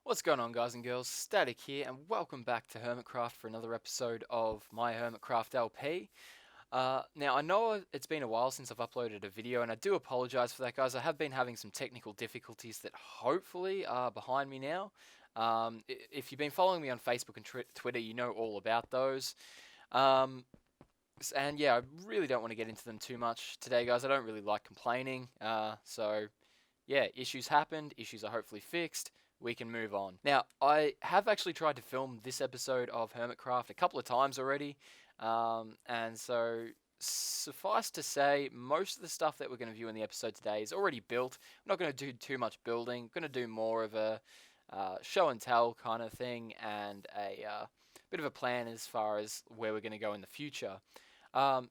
What's going on, guys and girls? Static here, and welcome back to HermitCraft for another episode of my HermitCraft LP. Now, I know it's been a while since I've uploaded a video, and I do apologize for that, guys. I have been having some technical difficulties that hopefully are behind me now. If you've been following me on Facebook and Twitter, you know all about those. Um, and yeah, I really don't want to get into them too much today, guys. I don't really like complaining. So yeah, issues happened, issues are hopefully fixed, we can move on. Now, I have actually tried to film this episode of HermitCraft a couple of times already, and so suffice to say, most of the stuff that we're going to view in the episode today is already built. I'm not going to do too much building, I'm going to do more of a show and tell kind of thing, and a bit of a plan as far as where we're going to go in the future.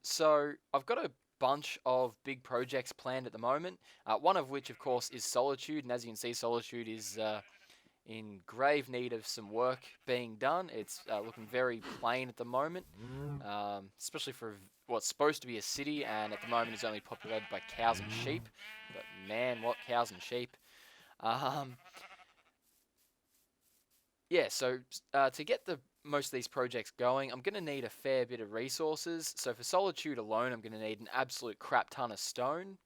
So I've got a bunch of big projects planned at the moment. One of which, of course, is Solitude, and as you can see, Solitude is in grave need of some work being done. It's looking very plain at the moment, especially for what's supposed to be a city, and at the moment is only populated by cows and sheep. But man, what cows and sheep! Um, yeah, so to get most of these projects going, I'm going to need a fair bit of resources. So for Solitude alone, I'm going to need an absolute crap ton of stone.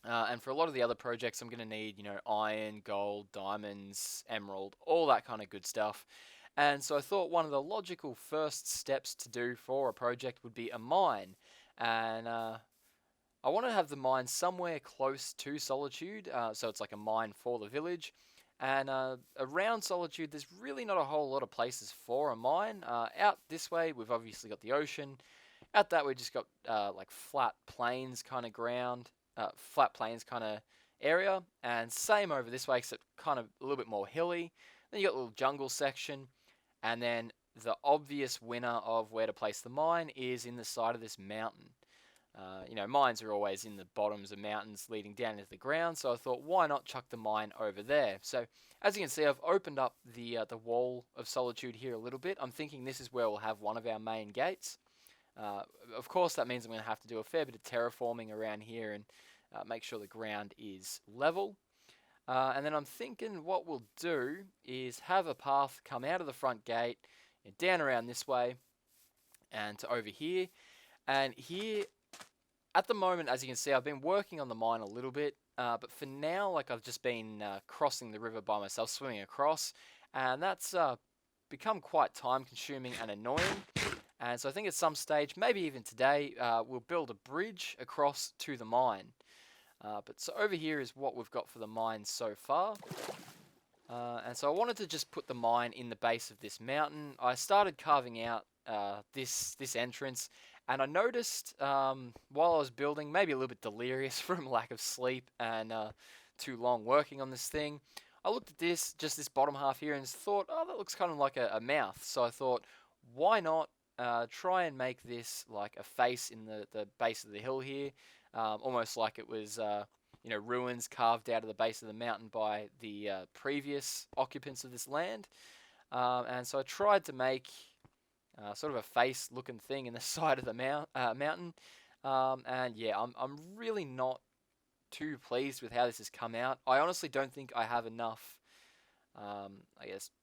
And for a lot of the other projects, I'm going to need, iron, gold, diamonds, emerald, all that kind of good stuff. And so I thought one of the logical first steps to do for a project would be a mine. And I want to have the mine somewhere close to Solitude, so it's like a mine for the village. And around Solitude, there's really not a whole lot of places for a mine. Out this way, we've obviously got the ocean. Out that way, just got like flat plains kind of ground, flat plains kind of area. And same over this way, except kind of a little bit more hilly. Then you got a little jungle section. And then the obvious winner of where to place the mine is in the side of this mountain. Mines are always in the bottoms of mountains leading down into the ground, so I thought, why not chuck the mine over there? So, as you can see, I've opened up the wall of Solitude here a little bit. I'm thinking this is where we'll have one of our main gates. Of course, that means I'm going to have to do a fair bit of terraforming around here and make sure the ground is level. And then I'm thinking what we'll do is have a path come out of the front gate and down around this way and to over here. And here, at the moment, as you can see, I've been working on the mine a little bit, but for now, like I've just been crossing the river by myself, swimming across, and that's become quite time-consuming and annoying. And so I think at some stage, maybe even today, we'll build a bridge across to the mine. But so over here is what we've got for the mine so far. And so I wanted to just put the mine in the base of this mountain. I started carving out this entrance. And I noticed while I was building, maybe a little bit delirious from lack of sleep and too long working on this thing, I looked at just this bottom half here, and thought, oh, that looks kind of like a mouth. So I thought, why not try and make this like a face in the base of the hill here, almost like it was ruins carved out of the base of the mountain by the previous occupants of this land. And so I tried to make sort of a face looking thing in the side of the mountain. And yeah, I'm really not too pleased with how this has come out. I honestly don't think I have enough,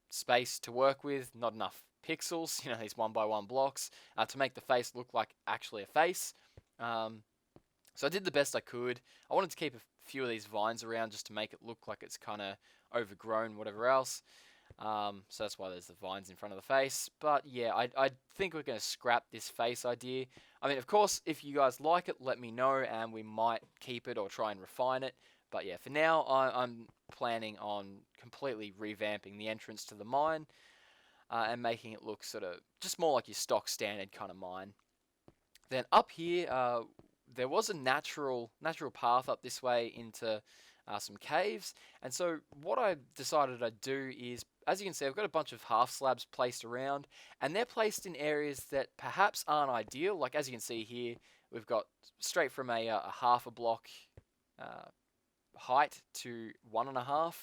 space to work with, not enough pixels, these 1x1 blocks, to make the face look like actually a face. So I did the best I could. I wanted to keep a few of these vines around just to make it look like it's kind of overgrown, whatever else. So that's why there's the vines in front of the face. But yeah, I think we're going to scrap this face idea. I mean, of course, if you guys like it, let me know, and we might keep it or try and refine it. But yeah, for now, I'm planning on completely revamping the entrance to the mine and making it look sort of just more like your stock standard kind of mine. Then up here, there was a natural path up this way into some caves, and so what I decided I'd do is, as you can see, I've got a bunch of half slabs placed around, and they're placed in areas that perhaps aren't ideal. Like as you can see here, we've got straight from a half a block height to 1.5,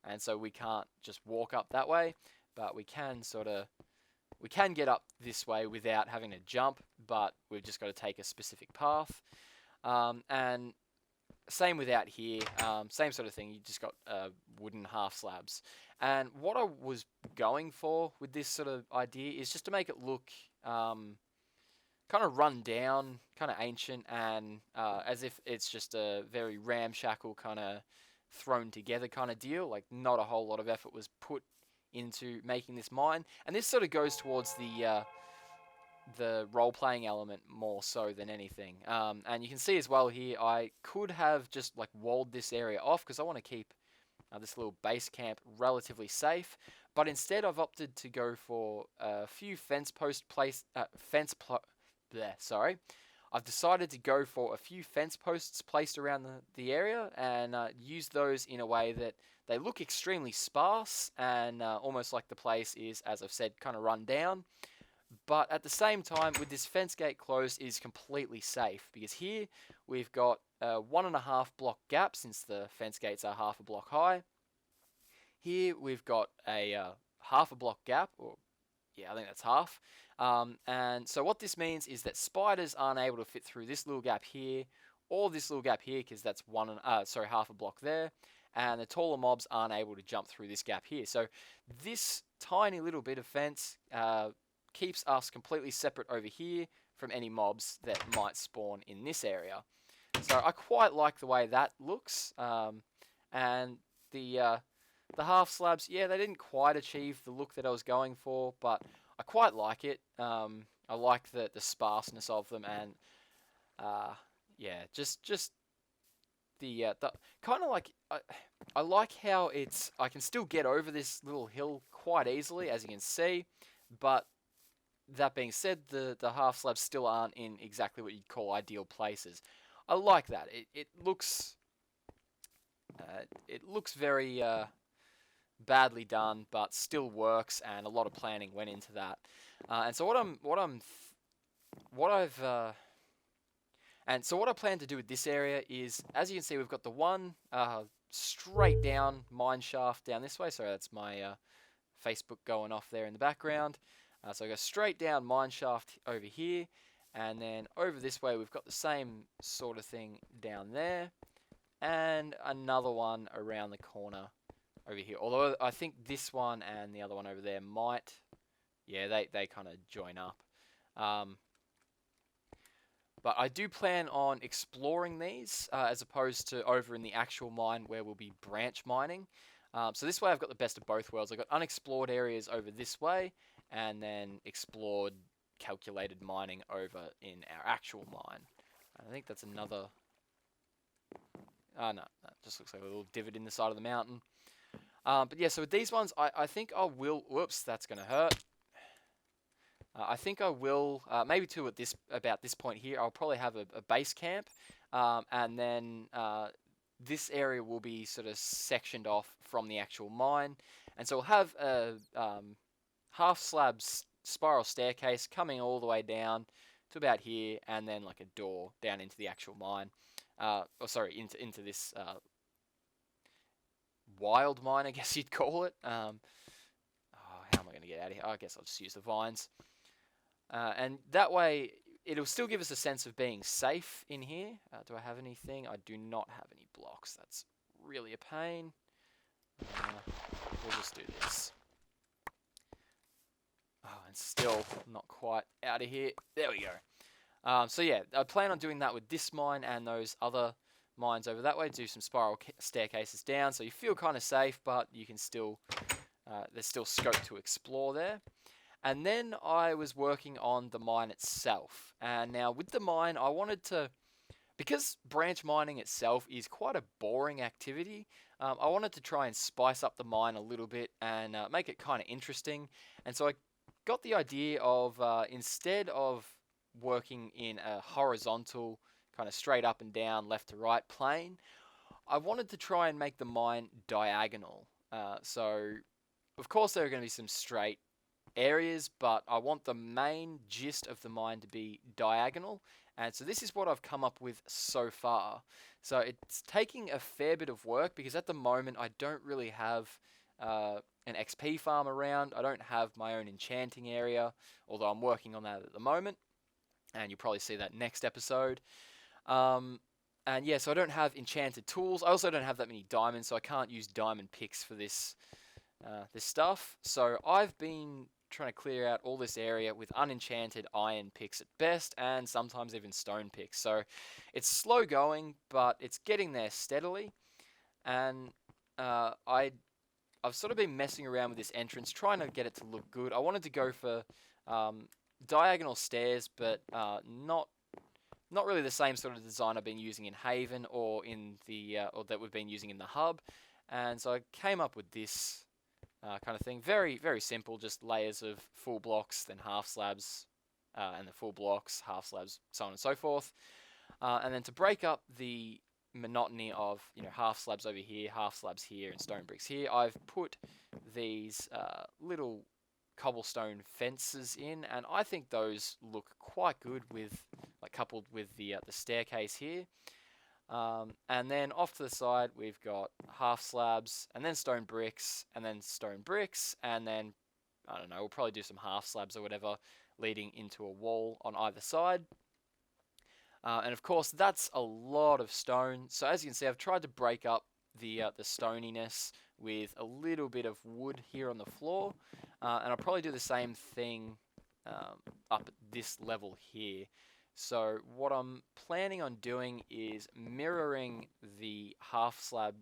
and so we can't just walk up that way, but we can get up this way without having to jump, but we've just got to take a specific path. And same with out here, same sort of thing. You just got wooden half slabs. And what I was going for with this sort of idea is just to make it look kind of run down, kind of ancient, and as if it's just a very ramshackle kind of thrown together kind of deal. Like not a whole lot of effort was put into making this mine, and this sort of goes towards the role-playing element more so than anything. And you can see as well here, I could have just like walled this area off because I want to keep this little base camp relatively safe. But instead, I've opted to go for a few fence post place sorry. I've decided to go for a few fence posts placed around the area and use those in a way that they look extremely sparse and almost like the place is, as I've said, kind of run down. But at the same time, with this fence gate closed, is completely safe because here we've got a 1.5 block gap since the fence gates are half a block high. Here we've got a half a block gap, or yeah, I think that's half. And so what this means is that spiders aren't able to fit through this little gap here or this little gap here because that's half a block there. And the taller mobs aren't able to jump through this gap here. So this tiny little bit of fence keeps us completely separate over here from any mobs that might spawn in this area. So I quite like the way that looks. And the half slabs, yeah, they didn't quite achieve the look that I was going for, but I quite like it. I like the sparseness of them, and yeah, just the kind of like I like how I can still get over this little hill quite easily, as you can see, but that being said, the half slabs still aren't in exactly what you'd call ideal places. I like that. It looks very badly done, but still works, and a lot of planning went into that. And so what I plan to do with this area is, as you can see, we've got the one straight down mine shaft down this way. Sorry, that's my Facebook going off there in the background. So I go straight down mine shaft over here, and then over this way we've got the same sort of thing down there, and another one around the corner over here. Although I think this one and the other one over there might, yeah, they kind of join up. But I do plan on exploring these as opposed to over in the actual mine where we'll be branch mining. So this way I've got the best of both worlds. I've got unexplored areas over this way, and then explored, calculated mining over in our actual mine. I think that's another... no, that just looks like a little divot in the side of the mountain. But yeah, so with these ones, I think I will... Whoops, that's going to hurt. I think I will, maybe too about this point here, I'll probably have a base camp, and then this area will be sort of sectioned off from the actual mine, and so we'll have a half slab spiral staircase coming all the way down to about here, and then like a door down into the actual mine, into this wild mine, I guess you'd call it. How am I going to get out of here? I guess I'll just use the vines. And that way, it'll still give us a sense of being safe in here. Do I have anything? I do not have any blocks. That's really a pain. We'll just do this. Oh, and still not quite out of here. There we go. So yeah, I plan on doing that with this mine and those other mines over that way. Do some spiral staircases down, so you feel kind of safe, but you can still... there's still scope to explore there. And then I was working on the mine itself. And now with the mine, I wanted to, because branch mining itself is quite a boring activity, I wanted to try and spice up the mine a little bit and make it kind of interesting. And so I got the idea of, instead of working in a horizontal, kind of straight up and down, left to right plane, I wanted to try and make the mine diagonal. So, of course, there are going to be some straight areas, but I want the main gist of the mine to be diagonal, and so this is what I've come up with so far. So it's taking a fair bit of work because at the moment I don't really have an XP farm around. I don't have my own enchanting area, although I'm working on that at the moment, and you'll probably see that next episode. And yeah, so I don't have enchanted tools. I also don't have that many diamonds, so I can't use diamond picks for this this stuff. So I've been trying to clear out all this area with unenchanted iron picks at best, and sometimes even stone picks. So it's slow going, but it's getting there steadily. And I've sort of been messing around with this entrance, trying to get it to look good. I wanted to go for diagonal stairs, but not really the same sort of design I've been using in Haven or in the or that we've been using in the hub. And so I came up with this kind of thing. Very, very simple, just layers of full blocks, then half slabs, and the full blocks, half slabs, so on and so forth. And then to break up the monotony of half slabs over here, half slabs here, and stone bricks here, I've put these little cobblestone fences in, and I think those look quite good with coupled with the staircase here. And then off to the side we've got half slabs, and then stone bricks, and then stone bricks, and then I don't know, we'll probably do some half slabs or whatever leading into a wall on either side. And of course that's a lot of stone, so as you can see I've tried to break up the stoniness with a little bit of wood here on the floor, and I'll probably do the same thing up at this level here. So what I'm planning on doing is mirroring the half slab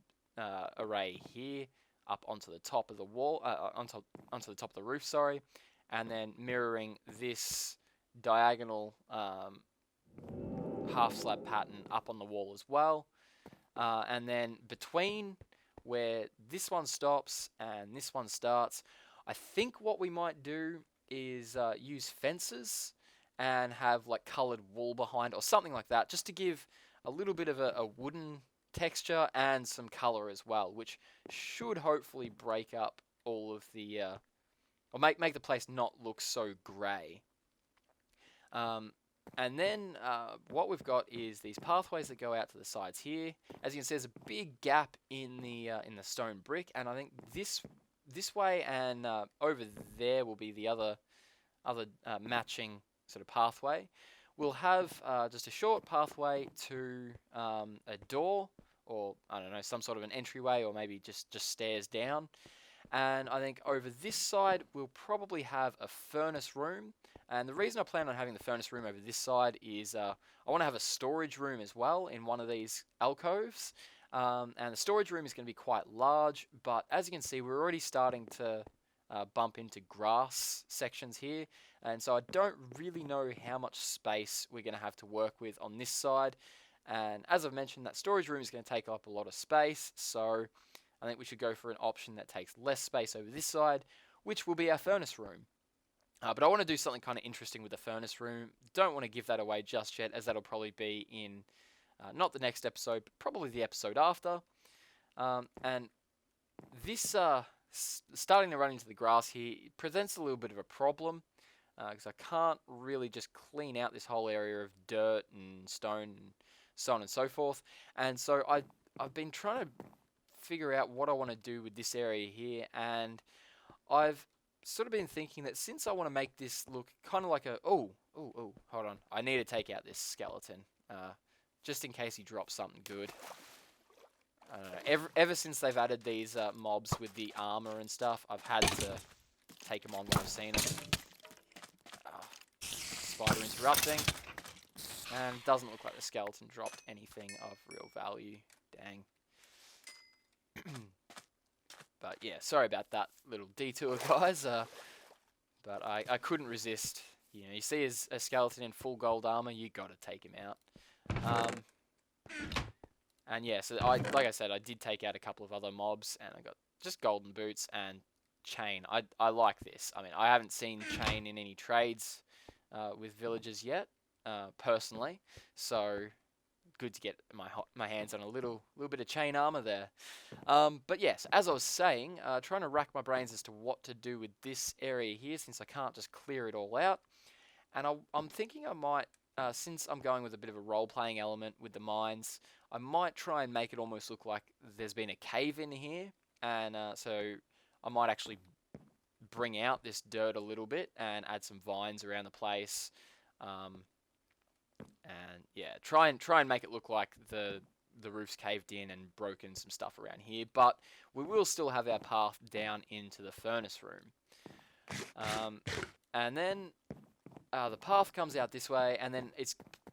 array here up onto the top of the wall, onto the top of the roof, sorry, and then mirroring this diagonal half slab pattern up on the wall as well. And then between where this one stops and this one starts, I think what we might do is use fences and have like colored wool behind or something like that, just to give a little bit of a wooden texture and some color as well, which should hopefully break up all of the or make the place not look so grey. And then what we've got is these pathways that go out to the sides here. As you can see, there's a big gap in the stone brick, and I think this way and over there will be the other matching sort of pathway. We'll have just a short pathway to a door, or I don't know, some sort of an entryway, or maybe just stairs down. And I think over this side we'll probably have a furnace room. And the reason I plan on having the furnace room over this side is I want to have a storage room as well in one of these alcoves. And the storage room is going to be quite large, but as you can see, we're already starting to bump into grass sections here, and so I don't really know how much space we're going to have to work with on this side. And as I've mentioned, that storage room is going to take up a lot of space, so I think we should go for an option that takes less space over this side, which will be our furnace room. But I want to do something kind of interesting with the furnace room. Don't want to give that away just yet, as that'll probably be in not the next episode, but probably the episode after. And this starting to run into the grass here presents a little bit of a problem, because I can't really just clean out this whole area of dirt and stone and so on and so forth. And so I've been trying to figure out what I want to do with this area here, and I've sort of been thinking that since I want to make this look kind of like a hold on, I need to take out this skeleton just in case he drops something good. I don't know. Ever since they've added these mobs with the armor and stuff, I've had to take them on when I've seen them. Spider interrupting. And it doesn't look like the skeleton dropped anything of real value. Dang. But yeah, sorry about that little detour, guys. But I couldn't resist. You see a skeleton in full gold armor, you got to take him out. And yeah, so like I said, I did take out a couple of other mobs, and I got just golden boots and chain. I like this. I mean, I haven't seen chain in any trades with villagers yet, personally. So good to get my hands on a little bit of chain armor there. But yes, as I was saying, trying to rack my brains as to what to do with this area here, since I can't just clear it all out. And I'm thinking I might, since I'm going with a bit of a role-playing element with the mines, I might try and make it almost look like there's been a cave in here, and so I might actually bring out this dirt a little bit and add some vines around the place, And yeah, try and make it look like the roof's caved in and broken some stuff around here, but we will still have our path down into the furnace room. And then the path comes out this way, and then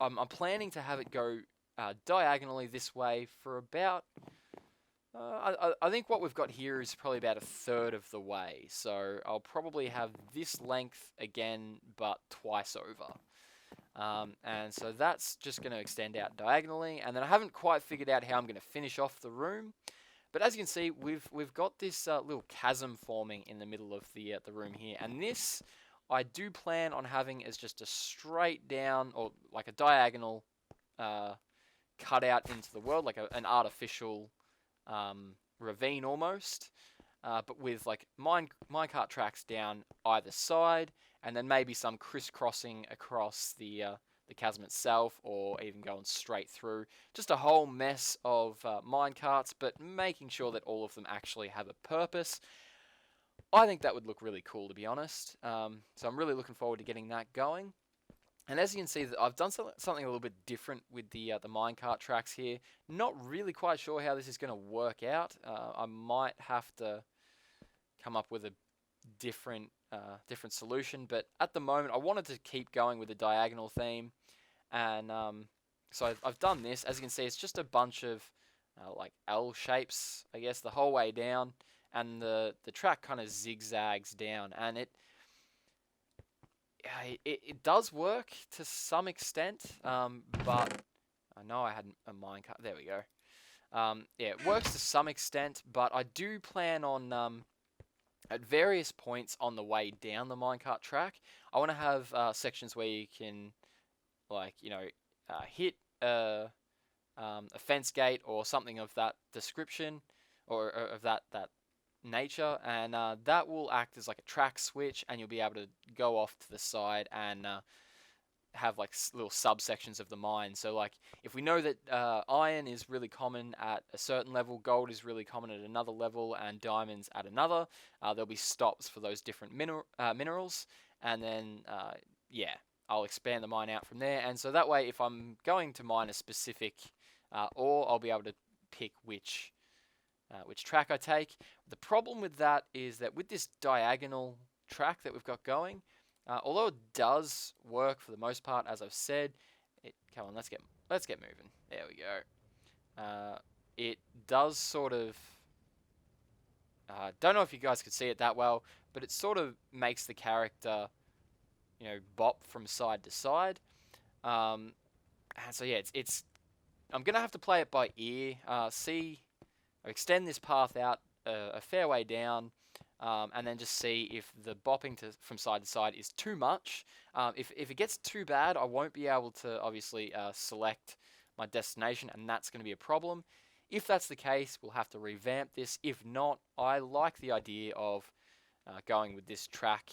I'm planning to have it go diagonally this way for about. I think what we've got here is probably about 1/3 of the way, so I'll probably have this length again, but twice over. And so that's just going to extend out diagonally, and then I haven't quite figured out how I'm going to finish off the room. But as you can see, we've got this little chasm forming in the middle of the room here, and this I do plan on having as just a straight down or like a diagonal cut out into the world, like an artificial ravine almost, but with like minecart tracks down either side, and then maybe some crisscrossing across the chasm itself, or even going straight through. Just a whole mess of minecarts, but making sure that all of them actually have a purpose. I think that would look really cool, to be honest. So I'm really looking forward to getting that going. And as you can see, I've done something a little bit different with the minecart tracks here. Not really quite sure how this is going to work out. I might have to come up with a different solution, but at the moment I wanted to keep going with the diagonal theme, and so I've done this. As you can see, it's just a bunch of like L shapes, I guess, the whole way down, and the track kind of zigzags down, and it does work to some extent, but I know I had a minecart. There we go. Yeah, it works to some extent, but I do plan on at various points on the way down the minecart track, I want to have sections where you can, like, hit a fence gate or something of that description, or of that nature, and that will act as like a track switch, and you'll be able to go off to the side and have like little subsections of the mine. So like, if we know that iron is really common at a certain level, gold is really common at another level, and diamonds at another, there'll be stops for those different minerals, and then yeah, I'll expand the mine out from there. And so that way, if I'm going to mine a specific ore, I'll be able to pick which track I take. The problem with that is that with this diagonal track that we've got going, although it does work for the most part, as I've said, come on, let's get moving. There we go. It does sort of, don't know if you guys could see it that well, but it sort of makes the character, bop from side to side. And so yeah, it's I'm gonna have to play it by ear. Extend this path out a fair way down, and then just see if the bopping from side to side is too much. If it gets too bad, I won't be able to obviously select my destination, and that's going to be a problem. If that's the case, we'll have to revamp this. If not, I like the idea of going with this track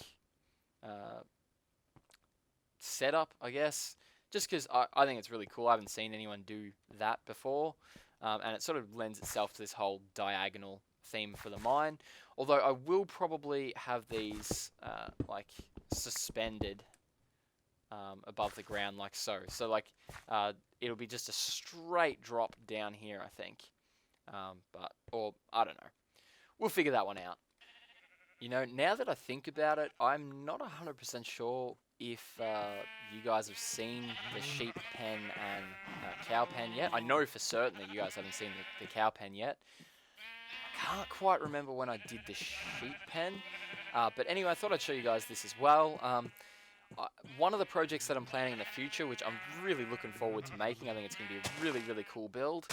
setup, I guess, just because I think it's really cool. I haven't seen anyone do that before. And it sort of lends itself to this whole diagonal theme for the mine. Although I will probably have these like suspended above the ground, like so. So like it'll be just a straight drop down here, I think. Or I don't know. We'll figure that one out. Now that I think about it, I'm not 100% sure if you guys have seen the sheep pen and cow pen yet. I know for certain that you guys haven't seen the cow pen yet. I can't quite remember when I did the sheep pen. But anyway, I thought I'd show you guys this as well. One of the projects that I'm planning in the future, which I'm really looking forward to making, I think it's going to be a really, really cool build,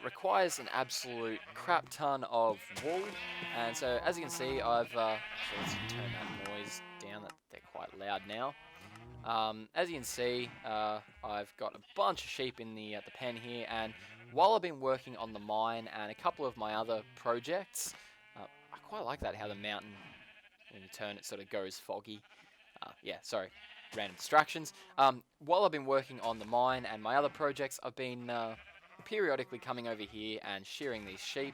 requires an absolute crap ton of wool. And so, as you can see, I've... so let's turn that noise down. They're quite loud now. As you can see, I've got a bunch of sheep in the pen here, and while I've been working on the mine and a couple of my other projects, I quite like that, how the mountain, when you turn it, sort of goes foggy. Yeah, sorry, random distractions. While I've been working on the mine and my other projects, I've been periodically coming over here and shearing these sheep.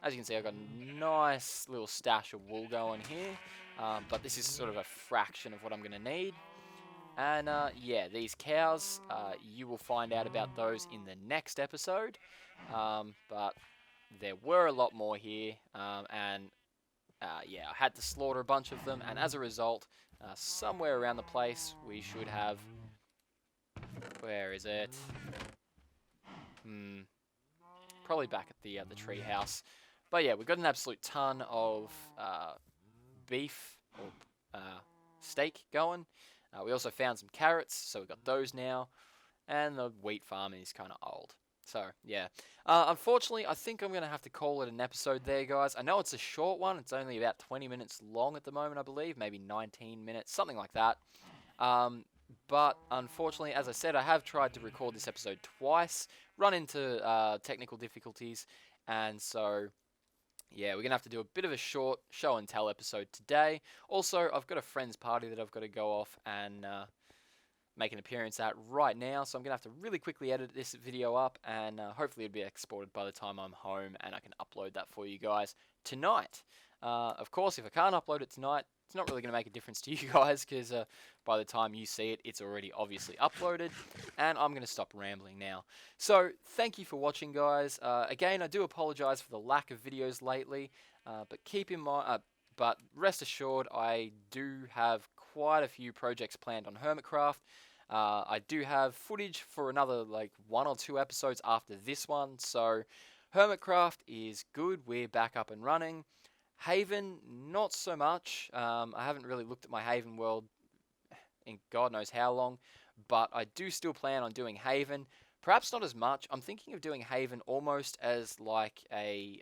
As you can see, I've got a nice little stash of wool going here, but this is sort of a fraction of what I'm going to need. And yeah, these cows, you will find out about those in the next episode. But there were a lot more here, and yeah, I had to slaughter a bunch of them, and as a result, somewhere around the place we should have. Where is it? Probably back at the tree house. But yeah, we got an absolute ton of beef or steak going. We also found some carrots, so we got those now. And the wheat farm is kind of old. So, yeah. Unfortunately, I think I'm going to have to call it an episode there, guys. I know it's a short one. It's only about 20 minutes long at the moment, I believe. Maybe 19 minutes, something like that. But unfortunately, as I said, I have tried to record this episode twice, run into technical difficulties, and so yeah, we're going to have to do a bit of a short show and tell episode today. Also, I've got a friend's party that I've got to go off and make an appearance at right now, so I'm going to have to really quickly edit this video up, and hopefully it'll be exported by the time I'm home and I can upload that for you guys tonight. Of course, if I can't upload it tonight, it's not really going to make a difference to you guys, because by the time you see it, it's already obviously uploaded, and I'm going to stop rambling now. So, thank you for watching, guys. Again, I do apologize for the lack of videos lately, but keep in mind, but rest assured, I do have quite a few projects planned on HermitCraft. I do have footage for another like 1 or 2 episodes after this one, so HermitCraft is good. We're back up and running. Haven, not so much. I haven't really looked at my Haven world in God knows how long, but I do still plan on doing Haven. Perhaps not as much. I'm thinking of doing Haven almost as like a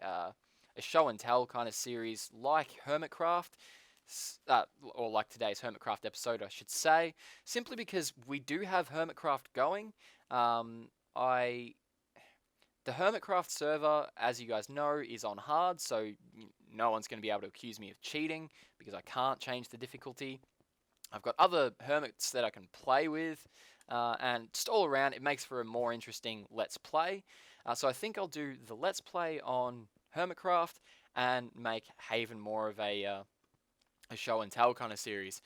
show and tell kind of series, like HermitCraft, or like today's HermitCraft episode, I should say. Simply because we do have HermitCraft going. The HermitCraft server, as you guys know, is on hard, so no one's going to be able to accuse me of cheating because I can't change the difficulty. I've got other hermits that I can play with, and just all around, it makes for a more interesting Let's Play. So I think I'll do the Let's Play on HermitCraft and make Haven more of a show and tell kind of series.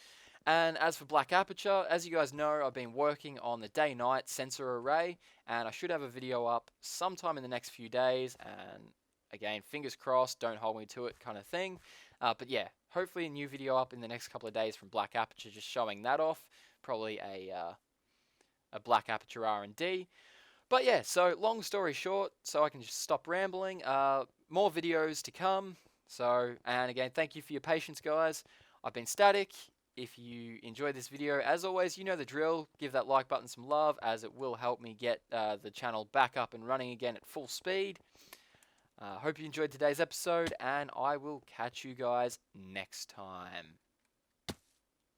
And as for Black Aperture, as you guys know, I've been working on the day-night sensor array, and I should have a video up sometime in the next few days, and again, fingers crossed, don't hold me to it kind of thing. But yeah, hopefully a new video up in the next couple of days from Black Aperture, just showing that off. Probably a Black Aperture R&D. But yeah, so long story short, so I can just stop rambling, more videos to come. So, and again, thank you for your patience, guys. I've been Static. If you enjoyed this video, as always, you know the drill. Give that like button some love, as it will help me get the channel back up and running again at full speed. Hope you enjoyed today's episode, and I will catch you guys next time.